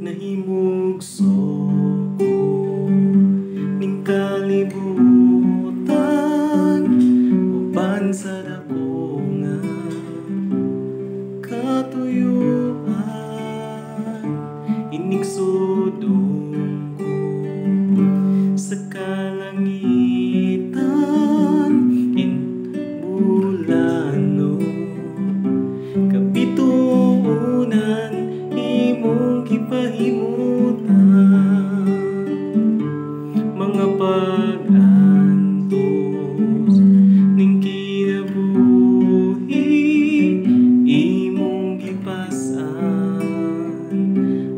Nahimugso ko ning kalibutan, uban sa dako nga katuyuan. Inigsudong ko sa kalangitan, bulano kabituunan imong gipahimutan. Mga pag-antos ning kinabuhi imong gipasan,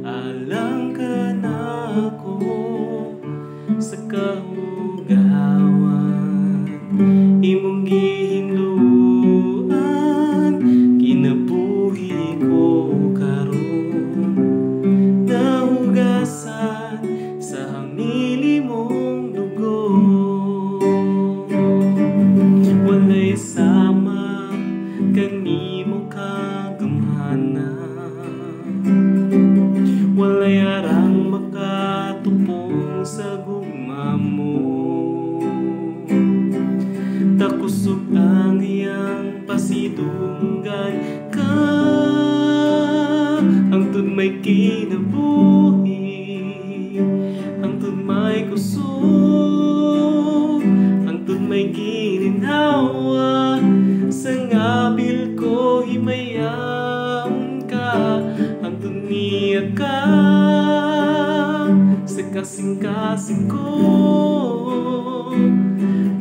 alang ka nako sa kahugawan. Imong gihinluan kinabuhi ko karon, nahugasan sa hamili mong dugo. Walay sama kanimo kagamhanan, walay arang makatupong sa gugma mo. Takusog ang iyang pasidunggan ka, hangtod may kinabuhi, hangtod may kusog, hangtod may gininhawa. Sa ngabil ko himayam ka, hangtod niya ka sa kasing-kasing ko.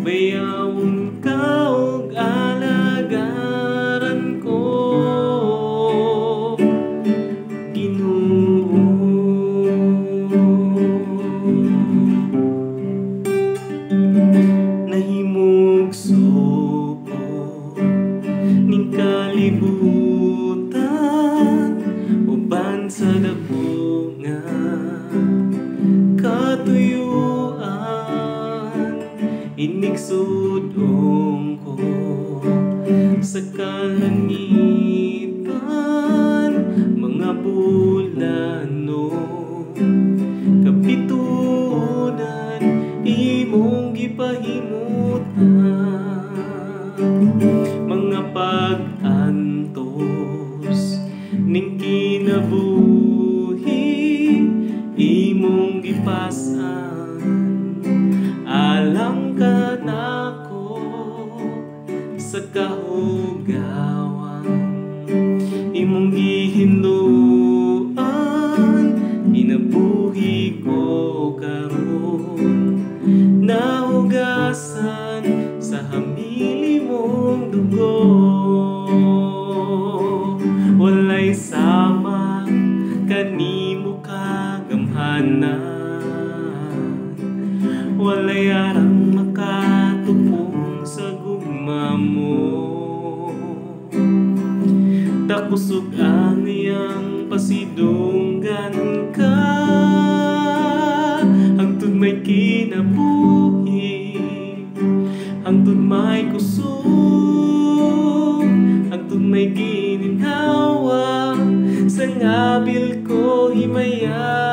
Bayawon ka og alagaran ko, Ginoo. Nahimugso ko ning kalibutan, uban sa dako nga katuyuan. Inigsudong ko sa kalangitan, mga bulano kapitunan imong gipahimutan. Mga pag-antos ning kinabuhi imong gipasan, alang ka nako sa kahugawan. Imong gihinluan inabuhi ko karon, nahugasan sa hamili mong dugo. Walay sama kanimo kagamhanan, walay arang makatupong sa gugma mo. Takusog ang iyang pasidunggan ka, hangtod may kinabuhi, hangtod may kusog, hangtod may gininhawa. Sa ngabil ko himaya